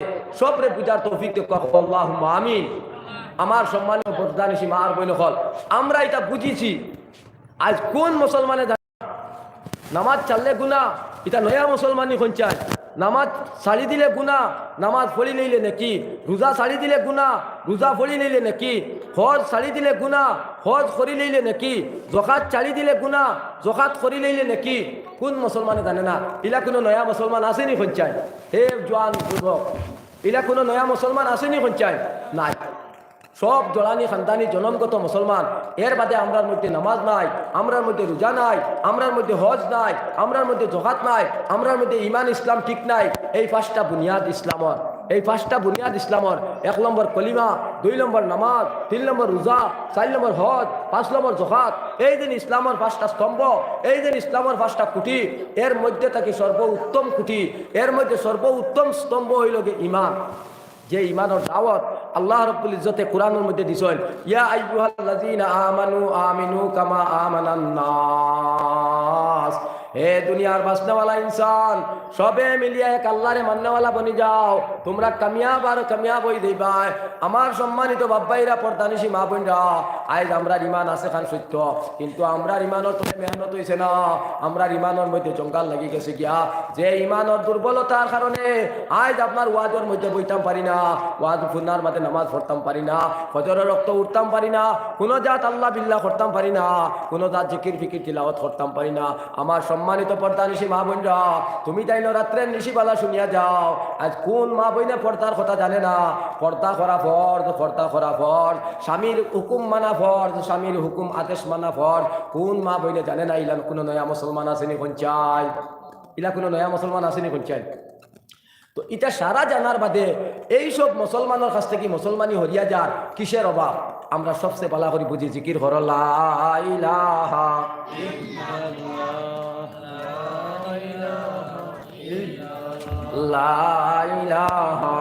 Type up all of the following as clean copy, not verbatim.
সবরে বুঝার তৌফিক তো আল্লাহুম্মা আমিন। আমার সম্মানীয় প্রধানিসী মা আর বইন হল, আমরা এটা বুঝিছি। আজ কোন মুসলমানে নামাজ চাললে গুনাহ, এটা নয়া মুসলমানই সঞ্চায়। নামাজ ছাড়ি দিলে গুনাহ, নামাজ পড়ি নিলে নাকি। রোজা ছাড়ি দিলে গুনাহ, রোজা পড়ি নিলে নাকি। হজ ছাড়ি দিলে গুনাহ, হজ করি লইলে নাকি। জকাত ছাড়ি দিলে গুনাহ, জকাত করি লইলে নাকি। কোন মুসলমানে জানে না? ইলা কোনো নয়া মুসলমান আসেনি সঞ্চায়? হে জোয়ান যুবক, ইলা কোনো নয়া মুসলমান আসেনি সঞ্চায়? নাই। সব জড়ানি খানদানি জনমগত মুসলমান। এর বাদে আমরার মধ্যে নামাজ নাই, আমরার মধ্যে রোজা নাই, আমরার মধ্যে হজ নাই, আমরার মধ্যে জকাত নাই, আমরার মধ্যে ইমান ইসলাম ঠিক নাই। এই পাঁচটা বুনিয়াদ ইসলামর, এই পাঁচটা বুনিয়াদ ইসলামর। 1 নম্বর কলিমা, 2 নম্বর নামাজ, 3 নম্বর রোজা, 4 নম্বর হজ, 5 নম্বর জকাত। এই দিন ইসলামর 5টা স্তম্ভ, এই দিন ইসলামর 5টা খুঁটি। এর মধ্যে থাকি সর্বোত্তম খুঁটি, এর মধ্যে সর্বোত্তম স্তম্ভ হইল গে ইমান। যে ইমানের দাওয়াত আল্লাহ রাব্বুল ইজ্জতে কোরআনের মধ্যে দিছেন, ইয়া আইয়ুহাল্লাযীনা আমানু আমিনু কামা আমানান নাস। হে দুনিয়ার বাসনাওয়ালা ইনসান, সবে মিলিয়ে এক আল্লাহরে মাননেওয়ালা বনি যাও, তোমরা কামিয়াব আর কামিয়াব হই যাইবা। আমার সম্মানিত বাব্বাইরা, পর্দানিশী মা বোনরা, আজ আমরা ইমান আছে খান সত্য, কিন্তু আমরা ইমানের তোলে মেহনত হইছে না। আমরা ইমানের মধ্যে জঙ্গাল লাগি গেছে গিয়া। যে ইমানের দুর্বলতার কারণে আজ আপনার ওয়াজের মধ্যে বইতাম পারি না, ওয়াজ ফুনার মাঝে নামাজ পড়তাম পারি না, ফজরের রক্ত উঠতাম পারি না, কোনো জাত আল্লাহ বিল্লাহ করতাম পারি না, কোনো জাত জিকির ফিকির তিলাওয়াত করতাম পারি না। আমার সম্মানিত পর্দানিশী মা বোনরা, তুমি তাই রাত্রের নিশিবালা শুনিয়া যাও। আজ কোন মা বইনে পর্দার কথা জানে না? পর্দা করা ফরজ, পর্দা করা ফরজ, স্বামীর হুকুম মানা ফরজ, স্বামীর হুকুম আদেশ মানা ফরজ। কোন মা বইনে জানে না? ইলা কোনো নয়া মুসলমান আসেনি পঞ্চায়, ইলা কোনো নয়া মুসলমান আসেনি পঞ্চায়। তো এটা সারা জানার বাদে এইসব মুসলমানের কাছ থেকে মুসলমানি হরিয়া যার কিসের অভাব? আমরা সবচেয়ে ভালো করে বুঝি জিকির হর লা ইলাহা লা ইলাহা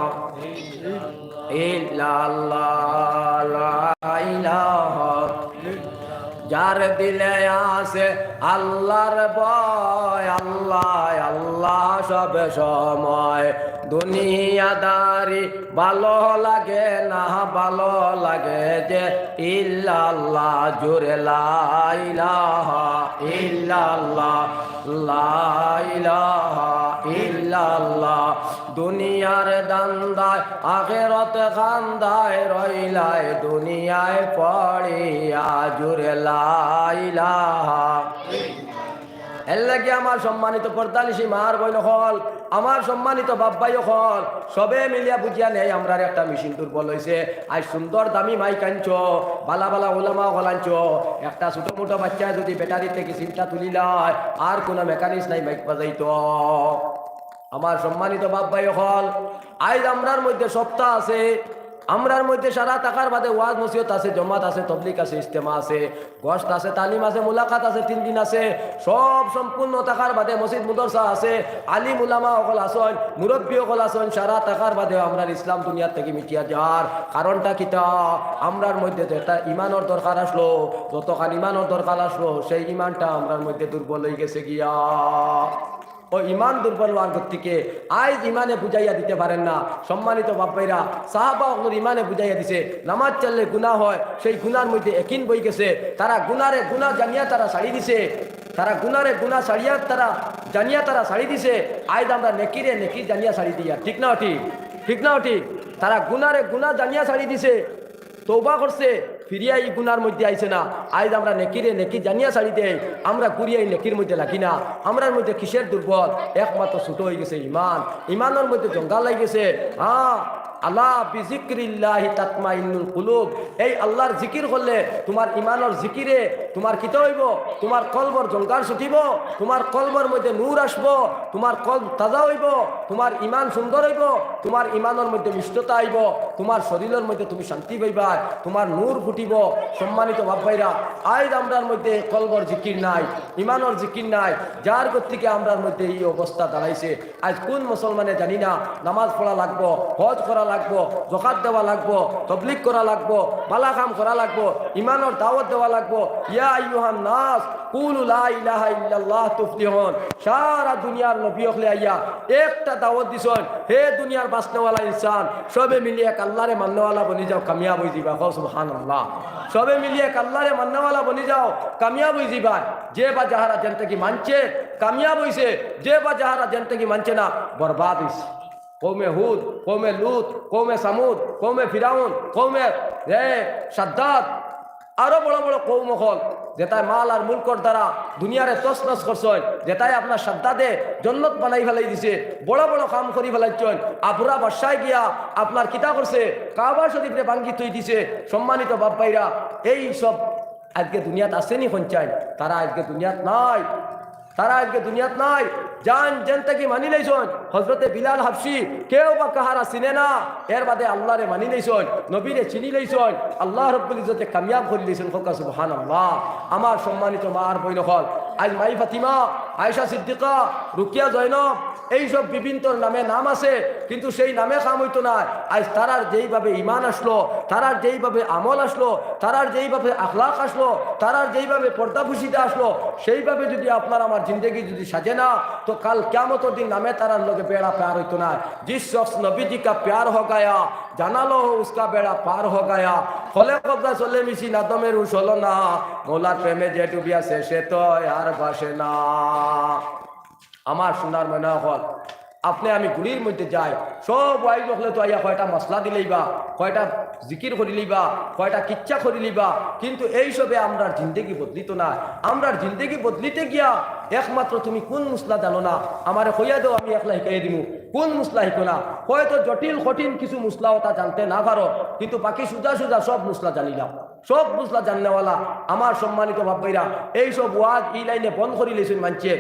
ইল্লাল্লাহ, লা ইলাহা। যার দিলে আসে আল্লাহর ভয়, আল্লাহ আল্লাহ সব সময়। দুনিয়াদারি ভালো লাগে না, ভালো লাগে যে ইল্লাল্লাহ, জোরে লা ইলাহা ইল্লাল্লাহ, লা ইলাহা ইল্লাল্লাহ। দুনিয়ার দান্দায় আখিরাত খান্দায় রইলায়, দুনিয়ায় পড়িয়া জোরে লা ইলাহা। এর লাগে আমার সম্মানিত পর্দানিশী মার বইন হল, আমার সম্মানিত বাব্বাই হল, সবে মিলিয়া বুঝিয়া নেই আমরার একটা মেশিন দুর্বল হয়েছে। আজ সুন্দর দামি মাইক আনছ, বালা বালা ওলামা হল আনছ, একটা ছোট মোটো বাচ্চা যদি ব্যাটারি থেকে চিন্তা তুলিলায় আর কোনো মেকানিক্স নাই মাইক বাজাইত। আমার সম্মানিত বাব্বাই হল, আজ আমরার মধ্যে সপ্তাহ আছে, আমরার মধ্যে সারা টাকার বাদে ওয়াজ নসিহত আছে, জমাত আছে, তবলিক আছে, ইজতেমা আছে, গোশত আছে, তালিম আছে, মুলাকাত আছে, 3 দিন আছে। সব সম্পূর্ণ টাকার বাদে মসজিদ মুদরসা আছে, আলিম উলামা সকল আসন, মুরব্বী সকল আসন। সারা টাকার বাদে আমরার ইসলাম দুনিয়ার থেকে মিটিয়া যার কারণটা কিতা? আমরার মধ্যে যেটা ইমানের দরকার আসলো, যতখান ইমানের দরকার আসলো, সেই ইমানটা আমরার মধ্যে দুর্বল হয়ে গেছে গিয়া। ও ইমান দুর্বল হওয়ার থেকে আজ ইমানে বুঝাইয়া দিতে পারেন না। সম্মানিত বাপ্পাইরা, সাহাবা ওগুলোর ইমানে বুঝাইয়া দিছে নামাজ চাললে গুনাহ হয়, সেই গুনার মধ্যে একিন বই গেছে। তারা গুনারে গুনাহ জানিয়া তারা ছাড়ি দিছে, তারা গুনারে গুনাহ ছাড়িয়া তারা জানিয়া তারা ছাড়ি দিছে। আজ আমরা নেকিরে নেকি জানিয়া ছাড়ি দিয়া, ঠিক না ঠিক? ঠিক না ঠিক? তারা গুনারে গুনাহ জানিয়া ছাড়ি দিছে, তওবা করছে, ফিরিয়া এই গুনার মধ্যে আইছে না। আজ আমরা নেকিরে নেকি জানিয়া ছাড়ি দেই, আমরা ঘুরিয়া এই নেকির মধ্যে লাগি না। আমরার মধ্যে কিসের দুর্বল? একমাত্র ছোট হয়ে গেছে ইমান, ইমানের মধ্যে জঙ্গল লাগে গেছে। আল্লাহ বিজিক্রিল্লাহি তাতমাইন্নুল কুলুব। এই আল্লাহর জিকির করলে তোমার ইমানের জিকিরে তোমার কিতা হইব? তোমার কলবর জঙ্কার ছুটিব, তোমার কলবর মধ্যে নূর আসবো, তোমার কলব তাজা হইব, তোমার ইমান সুন্দর হইব, তোমার ইমানের মধ্যে মিষ্টতা আইব, তোমার শরীরের মধ্যে তুমি শান্তি পাইবা, তোমার নূর ফুটিব। সম্মানিত বাপ্পাইরা, আজ আমরার মধ্যে কলবর জিকির নাই, ইমানের জিকির নাই, যার কর্তৃকে আমরার মধ্যে এই অবস্থা দাঁড়াইছে। আজ কোন মুসলমানে জানি না নামাজ পড়া লাগবো, হজ করা লাগবো, লাগবো, যাকাত দেওয়া লাগবো, তাবলীগ করা লাগবো, ভালো কাম করা লাগবো, ইমানের দাওয়াত দেওয়া লাগবো। ইয়া আইয়ুহান নাস কুলু লা ইলাহা ইল্লাল্লাহ তুফলিহুন। সারা দুনিয়ার নবী হলে আইয়া একটা দাওয়াত দিছেন, হে দুনিয়ার বাসনেওয়ালা ইনসান, সবে মিলিয়ে এক আল্লাহরে মাননেওয়ালা বনি যাও, কামিয়াব হয়ে যাবা। সুবহানাল্লাহ। সবে মিলিয়ে এক আল্লাহরে মাননেওয়ালা বনি যাও, কামিয়াব হয়ে যাবা। যে বা যাহারা জেনতে কি মানছে কামিয়াব হইছে, যে বা যাহারা জেনতে কি মানছে না বরবাদ হইছে। কৌমে হুদ, কৌমে লুত, কৌমে সামুদ, কৌমে ফিরাউন, কৌমে সাদ্দাত, আরো বড় বড় কৌম হল যেটাই মাল আর মুলকর দ্বারা দুনিয়ারে তছনছ করছেন, যেটাই আপনার সাদ্দাদে জন্নত বানাই ফেলাই দিছে, বড় বড় কাম করি ফেলাইছেন। আবুরা বাসায় গিয়া আপনার কিতা করছে, কাবা শরীফরে ভাঙ্গি থই দিছে। সম্মানিত বাপ ভাইরা, এই সব আজকে দুনিয়াত আসেনি পঞ্চায়েত, তারা আজকে দুনিয়াত নাই, তারা আজকে দুনিয়াত নাই। জান জেনতে কি মানি লইছন হজরতে বিলাল হাবশি, কেউ বা কাহারা চিনে না, এর বাদে আল্লাহরে মানি লইছন, নবীরে চিনি লইছন, আল্লাহ রব্বুল ইজ্জতে কামিয়াব করে লইছন। ফোকা সুবহানাল্লাহ। আমার সম্মানিত মা আর বইন হল, আজ মাই ফাতিমা, আয়েশা সিদ্দিকা, রুকিয়া জয়নব, এইসব বিভিন্ন নামে নাম আছে, কিন্তু সেই নামে কাম হইতো না। আজ তারার যেইভাবে ইমান আসলো, তারার যেইভাবে আমল আসলো, তারার যেইভাবে আখলাক আসলো, তারার যেইভাবে পর্দাফুশিতে আসলো, সেইভাবে যদি আপনার আমার জিন্দগি যদি সাজে না, तो कल क़यामत दिन नामे तारा लोग बेड़ा प्यार होता ना। जिस शख्स नबी जी का प्यार हो गया, जाना लो उसका बेड़ा पार हो गया। फले कब्जा चले मिशी नादमेर उछलो ना, मोलार प्रेमे जे डुबिया से तो यार बासे ना। আমার সোনার মনে হল আপনি আমি গুড়ির মধ্যে যাই, সব ওয়াইজ হলে তো আইয়া কয়টা মশলা দিলেইবা, কয়টা জিকির করিলিবা, কয়টা কিচ্ছা করিলিবা, কিন্তু এইসবে আমরার জিন্দেগি বদলিত না। আমরার জিন্দেগি বদলিতে গিয়া একমাত্র তুমি কোন মশলা জানো না, আমারে কইয়া দাও, আমি একলা শিখাই দিব। কোন মশলা শিখো না, হয়তো জটিল কঠিন কিছু মশলা ওটা জানতে না পারো, কিন্তু বাকি সুজা সুজা সব মশলা জানিলাম, সব মশলা জাননেওয়ালা। আমার সম্মানিত ভাবইরা, এইসব ওয়াজ এই লাইনে বন্ধ করি লেছেন মানছে।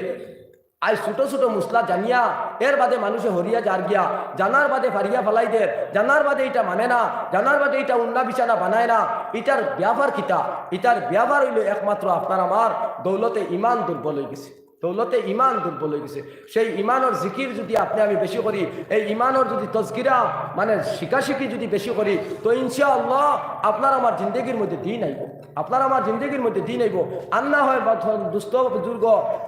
আজ ছোট ছোট মশলা জানিয়া এর বাদে মানুষে হরিয়া যার গিয়া, জানার বাদে ফারিয়া ফেলাই দে, জানার বাদে এটা মানে না, জানার বাদে এটা উন্না বিছানা বানায় না। এটার ব্যবহার কিতা, এটার ব্যবহার হইল একমাত্র আপনার আমার দৌলতে ইমান দুর্বল হয়ে গেছে, দৌলতে ইমান দুর্বল হয়ে গেছে। সেই ইমানের জিকির যদি আপনি আমি বেশি করি, এই ইমানের যদি তজকিরা মানে শিকাশিকি যদি বেশি করি, তো ইনশাআল্লাহ আপনার আমার জিন্দগির মধ্যে দিন আইব, আপনার আমার জিন্দগির মধ্যে দিন আইব। আন্না হয় দুস্থ বুজুর্গ,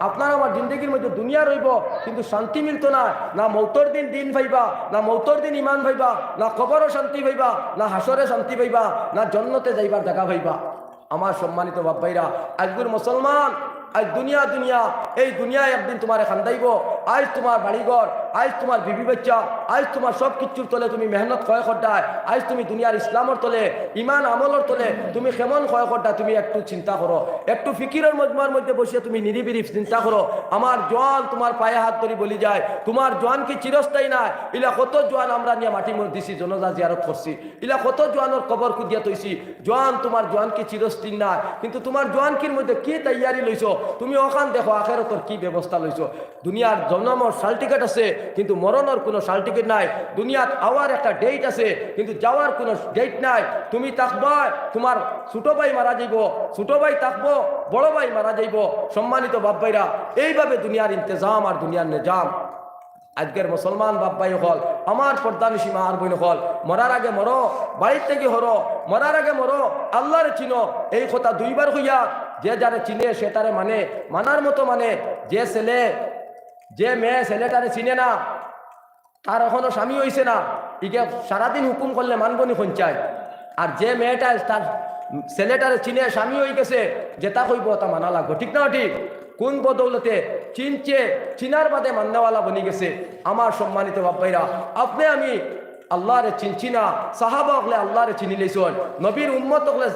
আপনার আমার জিন্দগির মধ্যে দুনিয়া রইব, কিন্তু শান্তি মিলত না। না মৌতর দিন দিন ভাইবা, না মৌতর দিন ইমান ভাইবা, না কবরও শান্তি ভাইবা, না হাসরে শান্তি ভাইবা, না জন্নতে যাইবার জায়গা ভাইবা। আমার সম্মানিত বাপ ভাইরা, আজগুর মুসলমান, আজ দুনিয়া দুনিয়া, এই দুনিয়ায় একদিন তোমার খান্দাইব। আজ তোমার বাড়িঘর, আজ তোমার বিবি বাচ্চা, আজ তোমার সব কিছুর তলে তুমি মেহনত ক্ষয় করতায়। আজ তুমি দুনিয়ার ইসলামর তলে, ইমান আমলের তলে তুমি কেমন ক্ষয় করতা, তুমি একটু চিন্তা করো, একটু ফিকিরের মজমার মধ্যে বসিয়ে তুমি নিরিবিরি চিন্তা করো। আমার জোয়ান তোমার পায়ে হাত ধরি বলি যায়, তোমার জোয়ান কি চিরস্থায়ী না? ইলা কত জোয়ান আমরা নিয়ে মাটি মধ্যে দিছি, জনজা জিয়ারত করছি, ইলা কত জোয়ানোর কবর কুদিয়া তৈছি। জোয়ান তোমার জোয়ান কি চিরস্থায়ী না? কিন্তু তোমার জোয়ানকির মধ্যে কি তৈয়ারি লইছো তুমি, ওখান দেখো আখেরাতের কি ব্যবস্থা লইছো। দুনিয়ার জন্মের সার্টিফিকেট আছে, কিন্তু মরণের কোনো সার্টিফিকেট নাই। দুনিয়াত আওয়ার একটা ডেট আছে, কিন্তু যাওয়ার কোনো ডেট নাই। তুমি থাকবা, তোমার ছোট ভাই মারা যাইব, ছোট ভাই থাকবো, বড় ভাই মারা যাইব। সম্মানিত বাপ ভাইরা, এইভাবে দুনিয়ার ইন্তজাম আর দুনিয়ার নিজাম। আজকের মুসলমান বাপ ভাই হল, আমার পর্দানিসী মা আর বোন হল, মরার আগে মরো, বাড়ির থেকে হরো, মরার আগে মরো, আল্লাহরে চিনো। এই কথা দুইবার হইয়া, যে যারে চিনে সে তারে মানে, মানার মতো মানে। যে ছেলে, যে মেয়ে ছেলেটারে চিনে না, তার এখনো স্বামী হইছে না, ইকে সারাদিন হুকুম করলে মানবনি পঞ্চায়েত। আর যে মেয়েটা তার ছেলেটারে চিনে স্বামী হয়ে গেছে, যেটা কইব তা মানা লাগবো, ঠিক না ঠিক? কোন বদৌলতে চিনছে, চিনার বাদে মান্নাওয়ালা বনি গেছে। আমার সম্মানিত বাপ্পাইরা, আপনি আমি আল্লাহরে চিনছি না। সাহাবা হলে আল্লাহরে চিনি লইছন, নবীর উম্মত হলে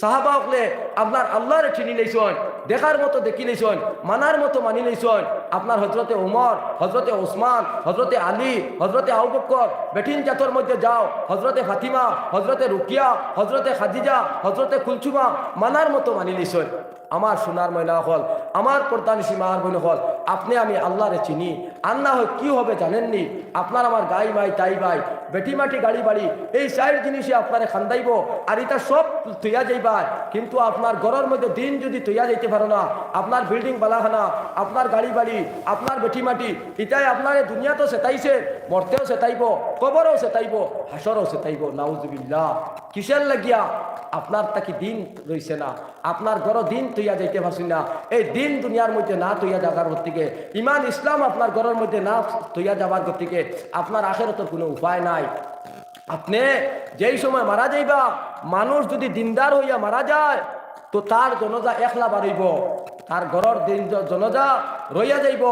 সাহাবা হলে আপনার আল্লাহরে চিনি লইছন, দেখার মতো দেখি লইছন, মানার মতো মানি লইছন। আপনার হজরতে উমর, হজরতে ওসমান, হজরতে আলী, হজরতে আবু বকর, বেঠিন জাতর মধ্যে যাও, হজরতে ফাতিমা, হজরতে রুকিয়া, হজরতে খাদিজা, হজরতে কুলসুমা, মানার মতো মানি লইছন। আমার সোনার ময়না হল, আমার পর্দানিসী মার বোন হল, আপনি আমি আল্লাহরে চিনি। আর না হয় কি হবে জানেননি, আপনার আমার গাই মাই তাই ভাই বেটি মাটি গাড়ি বাড়ি এই চার জিনিসে আপনারে খান্দাইব আর এটা সব তৈয়া যাইবা, কিন্তু আপনার ঘরের মধ্যে দিন যদি তৈয়া যাইতে পারো না, আপনার বিল্ডিং বালাখানা, আপনার গাড়ি বাড়ি, আপনার বেটি মাটি, এটাই আপনার দুনিয়াতেও সেটাইছে, মরতেও সেটাইব, কবরও সেটাইব, হাসরও সেটাইব। নাউজুবিল্লাহ। কিসের লাগিয়া? আপনার তাকে দিন রইছে না, আপনার ঘর দিন তৈয়া যাইতে পারছি না। এই দিন দুনিয়ার মধ্যে না তৈয়া যাবার গতিকে, ইমান ইসলাম আপনার ঘরের মধ্যে না তৈয়া যাবার গতিকে আপনার আখেরাতের কোনো উপায় নাই। আপনি যেই সময় মারা যাইবা, মানুষ যদি দিনদার হইয়া মারা যায় তো তার জনজা একলা বাড়িব, তার ঘরের দিন জনজা রইয়া যাইব।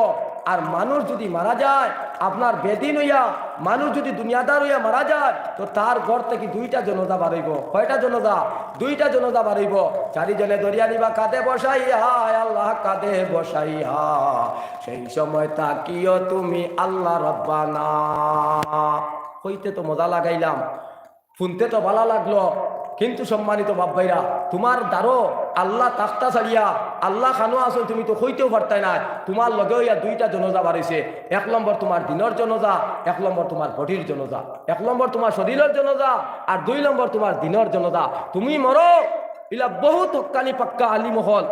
আর মানুষ যদি মারা যায় আপনার বেদিন হইয়া, মানুষ যদি দুনিয়াদার হইয়া মারা যায় তো তার ঘর থেকে দুইটা জনজা বাড়াইব। কয়টা জনজা? দুইটা জনজা বাড়াইব। চারিজনে দরিয়া নিবা কাঁধে বসাইয়া, আল্লাহ কাঁধে বসাইয়া, সেই সময় তাকিও তুমি আল্লাহ রব্বানা। হইতে তো মজা লাগাইলাম, শুনতে তো ভালো লাগলো, কিন্তু সম্মানিত বাপ ভাইরা, তোমার দ্বারো আল্লাহ তাক্তা ছাড়িয়া আল্লাহ খানো আসো, তুমি তো হইতেও পারতাই না। তোমার লগে হইয়া দুইটা জনজা বাড়িছে। এক নম্বর তোমার দিনের জনজা, এক নম্বর তোমার বডির জনজা। এক নম্বর তোমার শরীরের জনজা আর দুই নম্বর তোমার দিনের জনজা। তুমি মরো, ইলা বহুত হক্কানি পাক্কা আলিম হল,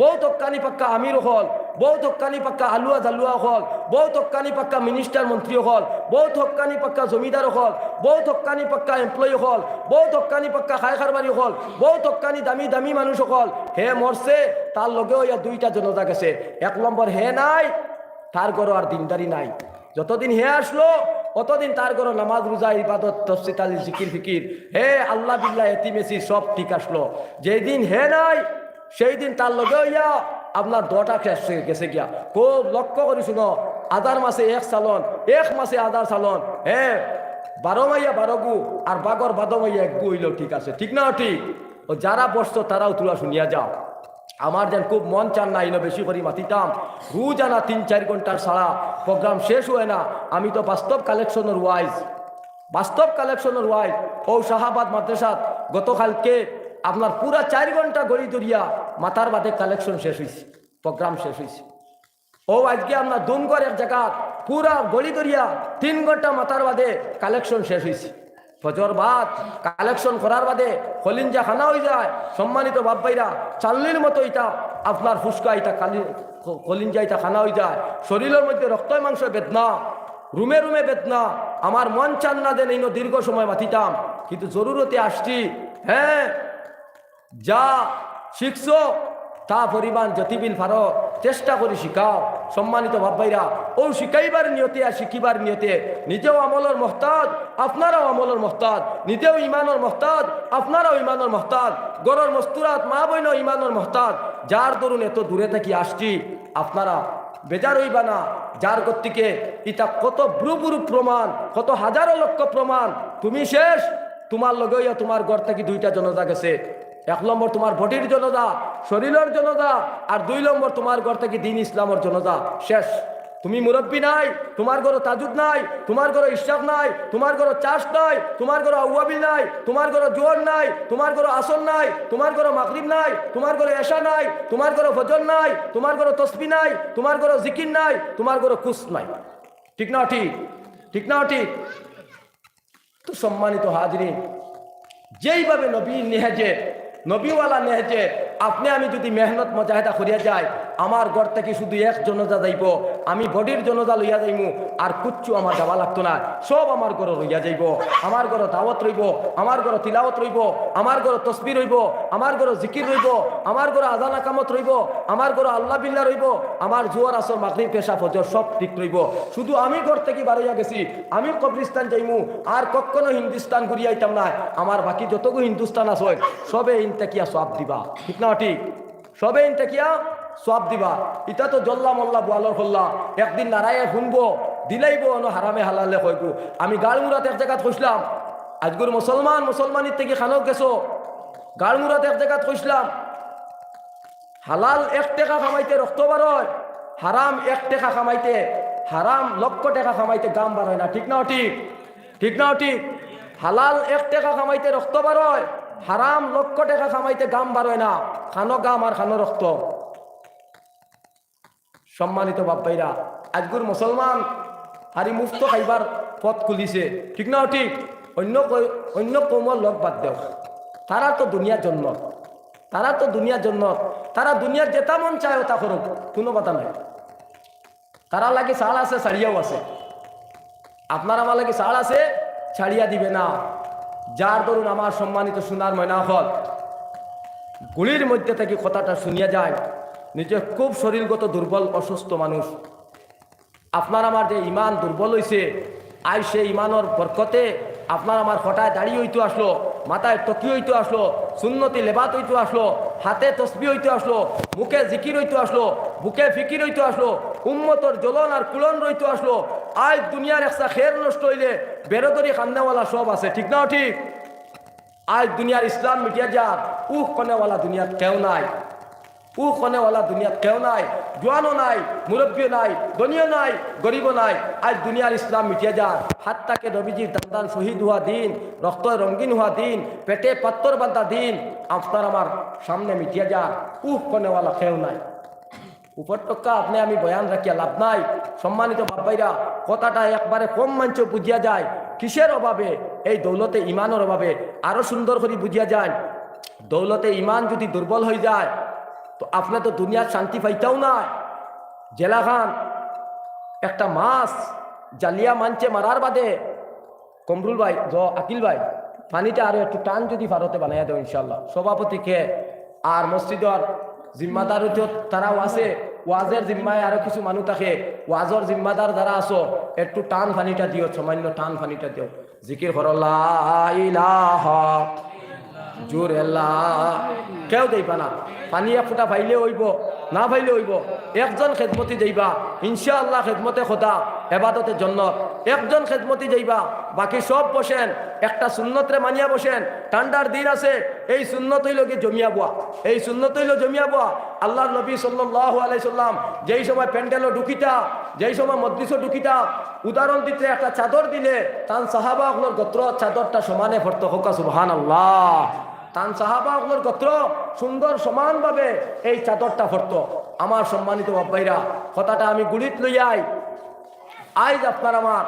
বহুত হক্কানি পাক্কা আমির হল, বহুত হক্কানি পাক্কা আলুয়া জালুয়া হল, বহুত হক্কানি পাক্কা মিনিস্টার মন্ত্রী হল, বহুত হক্কানি পাক্কা জমিদার হল, বহুত হক্কানি পাক্কা এমপ্লয়ি হল, বহুত হক্কানি পাক্কা খাই খারবারি হল, বহুত হক্কানি দামি দামি মানুষ হল। হে মরছে, তার লগেও ইয়া দুইটা জনজা গেছে। এক নম্বর হে নাই, তার ঘরও আর দিনদারি নাই। যতদিন হে আসলো অতদিন তার ঘরও নামাজ রোজা ইবাদত তফসির তালিল জিকির ফিকির, হে আল্লাহ বিল্লাহ এতিমেসি সব ঠিক আসলো। যেই দিন হে নাই সেই দিন তার লগে ইয়া আপনার দটা গেছে গিয়া। খুব লক্ষ্য করি শুনো, আদার মাসে এক সালন, এক মাসে আদার সালন, হ্যাঁ 12 মাইয়া 12 গু আর বাগর 12 মাইয়া 1 গু হইল, ঠিক আছে? ঠিক না ঠিক? ও যারা বসতো তারাও তুলা শুনিয়া যাও। আমার যেন খুব মন চান না ইনো বেশি করে মাতিতাম, রোজানা 3-4 ঘন্টার সারা প্রোগ্রাম শেষ হয় না। আমি তো বাস্তব কালেকশনের ওয়াইজ, বাস্তব কালেকশনের ওয়াইজ ও শাহাবাদ মাদ্রাসাত গতকালকে আপনার পুরা 4 ঘন্টা গড়ি দরিয়া মাথার বাদে কালেকশন শেষ হয়েছে, প্রোগ্রাম শেষ হয়েছে। ও আজকে আপনার দুমগড় এক জায়গা পুরা গড়ি দরিয়া 3 ঘন্টা মাথার বাদে কালেকশন শেষ হয়েছে। ফজর বাদ কালেকশন করার বাদে কলিঞ্জা খানা হয়ে যায়। সম্মানিত বাপ ভাইরা, চালনির মতো এটা আপনার ফুসকা, এটা কলিঞ্জা এটা খানা হয়ে যায়। শরীরের মধ্যে রক্ত মাংস বেদনা, রুমে রুমে বেদনা। আমার মন চান না দেন এই দীর্ঘ সময় মাতিতাম, কিন্তু জরুরতে আসছি। হ্যাঁ, যা শিখছো তা পরিমাণ যতিবিল ফারো চেষ্টা করি শিখাও। সম্মানিত বাপ ভাইরা, ও শিখাইবার নিয়তে আর শিখিবার নিয়তে নিজেও আমলের মহতাজ, আপনারাও আমলের মহতাজ। নিজেও ইমানের মহতাজ, আপনারাও ইমানের মহতাজ। গরর মস্তুরাত মা বইন ইমানের মহতাজ। যার দরুন এত দূরে থেকে আসছি, আপনারা বেজার হইবা না। যার গতিকে ইটা কত বুড়ু বুড়ু প্রমাণ, কত হাজারো লক্ষ প্রমাণ। তুমি শেষ, তোমার লগে তোমার ঘর থেকে দুইটা জনজা গেছে। 1 নম্বর তোমার বডির জনজা, শরীরের জনজা, আর 2 নম্বর তোমার ঘর থেকে দিন ইসলামের জনজা। শেষ। তুমি মুরব্বী নাই, তোমার ঘরে তাজুদ নাই, তোমার ঘরে ইশরাক নাই, তোমার ঘরে চাষ নাই, তোমার ঘরে আউয়াবিল নাই, তোমার ঘরে জোহর নাই, তোমার ঘরে আসর নাই, তোমার ঘরে মাগরিব নাই, তোমার ঘরে এশা নাই, তোমার ঘরে ফজর নাই, তোমার ঘরে তসবিহ নাই, তোমার ঘরে জিকির নাই, তোমার ঘরে কুস নাই। ঠিক না ঠিক? ঠিক না ঠিক? তো সম্মানিত হাজরিন, যেইভাবে নবী নেহেজে, নবীওয়ালা নেহেজে আপনি আমি যদি মেহনত মজাহেদা করিয়া যাই, আমার ঘর থেকে শুধু এক জনজা যাইব, আমি বডির জনজা লইয়া যাইমু, আর কুচ্ছু আমার যাওয়া লাগতো না। সব আমার ঘরে লইয়া যাইব। আমার ঘরে দাওয়াত রইব, আমার ঘরে তিলাওয়াত রইব, আমার ঘরে তসবিহ রইব, আমার ঘরে জিকির রইব, আমার ঘরে আযান আকামত রইব, আমার ঘরে আল্লাহ বিল্লাহ রইব, আমার জোয়ার আসর মাগরিব পেশা ফজর সব ঠিক রইব। শুধু আমি ঘর থেকে বাড়াইয়া গেছি, আমি কবরিস্তান যাইমু, আর কখনো হিন্দুস্তান ঘুরিয়া আইতাম না। আমার বাকি যতগু হিন্দুস্তান আছে সবে ইনতাকিয়া সব দিবা। ঠিক না ঠিক? সবে ইনতাকিয়া সব দিবা। এটা তো জল্লা মোল্লা বোয়ালর হল্লা, একদিন নারায়ে শুনবো দিলাইব অন হারামে হালালে কইব। আমি গালমুরাত এক জায়গাত কইসলাম, আজগুর মুসলমানির থেকে খানক গেছো, গালমুরাত এক জায়গাত কইসলাম, হালাল 1 টাকা কামাইতে রক্ত বার হয়, হারাম 1 টাকা কামাইতে, হারাম লক্ষ টাকা কামাইতে গাম বার হয় না। ঠিক না ঠিক? ঠিক না ঠিক? হালাল 1 টাকা কামাইতে রক্ত বার হয়, হারাম লক্ষ টাকা কামাইতে গাম বার হয় না। খানো গাম আর খানো রক্ত। সম্মানিত বাপ্পাইরা, আজগুর মুসলমান হারি মুফত খাইবার পথ খুলিছে, ঠিক না ঠিক? অন্য কৌমর লোক বাদ দেও, তারা তো দুনিয়ার জন্য, তারা দুনিয়ার যেটা মন চায় ওটা করুক, কোনো কথা নাই। তারা লাগে ছাড় আছে, ছাড়িয়াও আছে। আপনার আমার লাগে ছাড় আছে, ছাড়িয়া দিবে না। যার ধরুন আমার সম্মানিত সোনার ময়না হল গুলির মধ্যে থেকে কথাটা শুনিয়া যায়, নিজে খুব শরীরগত দুর্বল অসুস্থ মানুষ, আপনার আমার যে ইমান দুর্বল হয়েছে, আই সে ইমানের বরকতে আপনার আমার হঠাৎ দাড়ি হইতে আসলো, মাথায় টকি হইতে আসলো, সুন্নতি লেবাত হইতে আসলো, হাতে তসবি হইতে আসলো, মুখে জিকির হইতে আসলো, বুকে ফিকির হইতে আসলো, উম্মতর জ্বলন আর কুলন রইতে আসলো। আজ দুনিয়ার একটা খের নষ্ট হইলে বেরোদরি খান্নাওয়ালা সব আছে, ঠিক না ঠিক? আজ দুনিয়ার ইসলাম মিটিয়া যাক, কনেওয়ালা দুনিয়ার কেউ নাই, কনেওয়ালা দুনিয়ার কেউ নাই, জোয়ানও নাই, মুরব্বীও নাই, ধনীও নাই, গরিবও নাই। আজ দুনিয়ার ইসলাম মিটিয়া যাক, হাত তাকে নবীজির দান শহীদ হওয়া দিন, রক্ত রঙিন হওয়া দিন, পেটে পাত্তর বাঁধা দিন আপনার আমার সামনে মিটিয়া যাক, কনেওয়ালা কেউ নাই। উপত্যকা আপনি আমি বয়ান রাখিয়া লাভ নাই। সম্মানিত বাপ্পাইরা, কথাটা একবারে কম মঞ্চ বুঝিয়া যায়। কিসের অভাবে? এই দৌলতে ইমানের অভাবে। আরো সুন্দর করে বুঝিয়া যায়, দৌলতে ইমান যদি দুর্বল হয়ে যায় তো আপনি তো দুনিয়ার শান্তি পাইতাও না। জেলা খান একটা মাছ জালিয়া মানছে মারার বাদে, কমরুল ভাই, আকিল ভাই, পানিটা আরো একটু টান যদি ভারতে বানাইয়া দেও ইনশাল্লাহ। সভাপতিকে আর মসজিদর জিম্মাদার তারাও আছে, ওয়াজের জিম্মায় আরো কিছু মানুষ থাকে, ওয়াজর জিম্মাদার যারা আছো একটু টান পানিটা দিও, সামান্য টান পানিটা দিও। জিকির করো লা ইলাহা জোরে আল্লাহ, কেউ দেইবা না। পানি এক ফুটা পাইলে হইব, না পাইলে হইব। একজন খেদমতি যাইবা ইনশাআল্লাহ, খেদমতে খোদা এবাদতের জন্য একজন খেদমতি যাইবা, বাকি সব বসেন একটা সুন্নতরে মানিয়া বসেন। ঠান্ডার দিন আছে, এই সুন্নত হইল কি জমিয়া বুয়া, এই সুন্নত হইল জমিয়া বুয়া। আল্লাহর নবী সাল্লাল্লাহু আলাইহি সাল্লাম যেই সময় প্যান্ডেলও ঢুকিতা, যেই সময় মজলিসও ঢুকিতা, উদাহরণ দিতে একটা চাদর দিলে তান সাহাবা আপনার গোত্র চাদরটা সমানে ভরত হোক, সুবহানাল্লাহ। তান সাহাবা আপনার গোত্র সুন্দর সমানভাবে এই চাদরটা ভরত। আমার সম্মানিত বাপ্পাইরা, কথাটা আমি গুলিত লইয়াই আজ আপনার আমার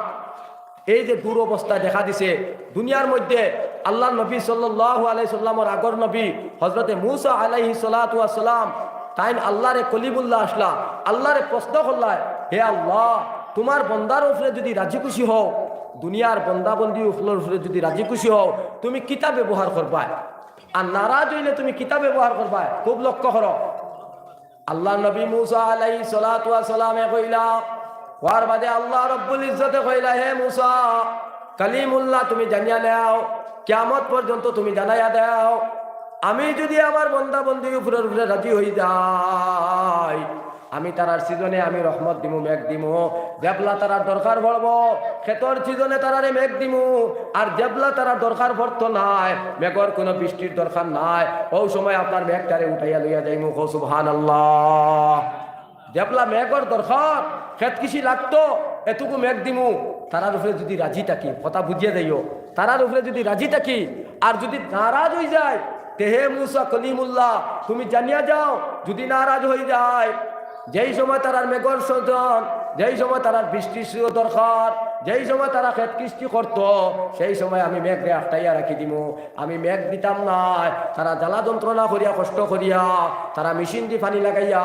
এই যে দুরবস্থা দেখা দিছে দুনিয়ার মধ্যে। আল্লাহ নবী সাল্লাল্লাহু আলাইহি সাল্লামের আগর নবী হযরতে মূসা আলাইহিস সালাতু ওয়াস সালাম তাইন আল্লাহরে কলিমুল্লাহ আসলা, আল্লাহরে প্রশ্ন করলা, হে আল্লাহ, তোমার বন্দার উপরে যদি রাজি খুশি হও, দুনিয়ার বন্দা বন্দি উপরে যদি রাজি খুশি হও, তুমি কিতাব ব্যবহার করবা, আর নারাজ হইলে তুমি কিতাব ব্যবহার করবা। খুব লক্ষ্য করো, আল্লাহ নবী মূসা আলাইহিস সালাতু ওয়াস সালামে কইলা, ওয়ার বাদে আল্লাহ রব্বুল ইজ্জতে কইলা, হে মূসা কালিমুল্লাহ, তুমি জানিয়া নাও, কিয়ামত পর্যন্ত তুমি জানাইয়া দাও, আমি যদি আমার বন্দা বন্দি উপরে রাজি হই যাই, আমি তারার সিজনে আমি রহমত দিমু, মেঘ দিমু। জেবলা তারার দরকার পড়ব, খেতর সিজনে তারারে মেঘ দিমু। আর জেবলা তারার দরকার পড়তো নাই, মেঘর কোনো বৃষ্টির দরকার নাই, ওই সময় আপনার মেঘটারে উঠাইয়া লইয়া যাইমু। সুবহানাল্লাহ। জেবলা মেঘর দরকার, খেত কৃষি লাগতো, এটুকু মেঘ দিমু। তারার উপরে যদি রাজি থাকি, কথা বুঝিয়ে যাইও, তারার উপরে যদি রাজি থাকি আর যদি নারাজ হয়ে যায়, তেহে মূসা কলিমুল্লাহ, তুমি জানিয়া যাও, যদি নারাজ হয়ে যায়, যেই সময় তারার মেঘর সজন, যেই সময় তারার বৃষ্টির দরকার, যেই সময় তারা খেত কৃষ্টি করতো, সেই সময় আমি মেঘরে আটটাইয়া রাখি দিমু। আমি মেঘ দিতাম নাই, তারা জ্বালা যন্ত্রণা করিয়া কষ্ট করিয়া তারা মেশিন দিয়ে পানি লাগাইয়া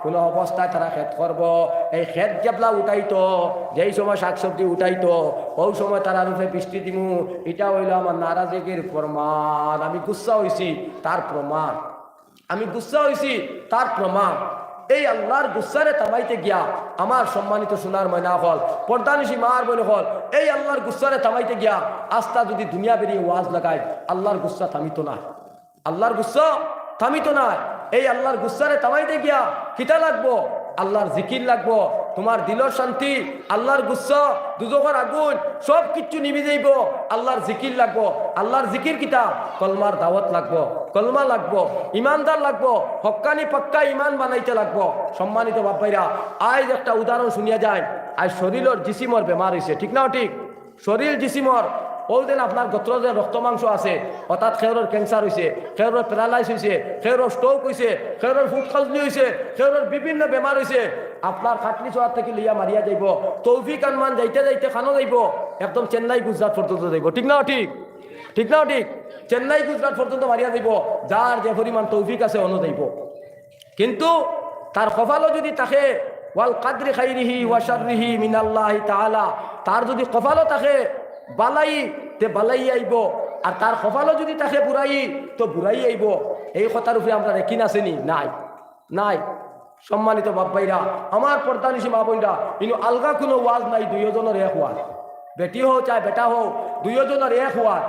কোনো অবস্থায় তারা খেত করব। এই খেত জেবলা উঠাইতো, যেই সময় শাকসবজি উঠাইতো, ওই সময় তারা রূপে বৃষ্টি দিমু। এটা হইল আমার নারাজগির প্রমাণ। আমি গুচ্ছা হয়েছি তার প্রমাণ, আমি গুচ্ছা হয়েছি তার প্রমাণ। এই আল্লাহর গুসারে তামাইতে গিয়া আমার সম্মানিত সোনার ময়না হল, পর্দানিশী মার বোন হল, এই আল্লাহর গুসারে তামাইতে গিয়া আস্থা যদি দুনিয়া বেরিয়ে ওয়াজ লাগায়, আল্লাহর গুসা থামিত না, আল্লাহর গুসা থামিত না। এই আল্লাহর গুসারে তামাইতে গিয়া কিতা লাগবো? আল্লাহর জিকির লাগবো, তোমার দিলর শান্তি, আল্লাহর গুচ্ছা, দুজখের আগুন সব কিছু নিভে যাইব। আল্লাহর জিকির লাগবো, আল্লাহর জিকির কিতা? কলমার দাওয়াত লাগবো, কলমা লাগবো, ইমানদার লাগবো, হক্কানি পাক্কা ইমান বানাইতে লাগবো। সম্মানিত বাপ্পাইরা, আজ একটা উদাহরণ শুনিয়া যায়। আজ শরীরের জিসিমর বেমার হয়েছে, ঠিক না ঠিক? শরীর জিসিমর ওই দিন আপনার গোত্র যে রক্ত মাংস আছে, অর্থাৎ খেউরের ক্যান্সার হয়েছে, খেউরের প্যারালাইজ হয়েছে, খেউরের স্ট্রোক হয়েছে, খেউরের ফুড খাজলি হয়েছে, খেউরের বিভিন্ন বেমার হয়েছে। আপনার খাটলি শহর থেকে লিয়া মারিয়া যাইব, তৌফিক আনমান যাইতে যাইতে খানো যাইব, একদম চেন্নাই গুজরাট পর্যন্ত যাইব। ঠিক না ঠিক? ঠিক না ঠিক? চেন্নাই গুজরাট পর্যন্ত মারিয়া যাইব, যার যে পরিমাণ তৌফিক আছে অন্য যাইব। কিন্তু তার কপালও যদি তাকে ওয়াল কাদরি খাইরিহি ওয়া শাররিহি মিনাল্লাহি তাআলা, তার যদি কপালও তাকে বালাই তে বালাই আইব, আর তার কপালও যদি তাকে বুড়াই তো বুড়াই আইব। এই কথার উপরে আমরা রেখি নাছেনি? নাই, নাই। সম্মানিত বাপ ভাইরা, আমার পর্দা নিশি মা বোনরা, কিন্তু আলগা কোনো ওয়াজ নাই, দুইজনের এক ওয়াজ। বেটি হোক চাই বেটা হোক, দুইজনের এক ওয়াজ।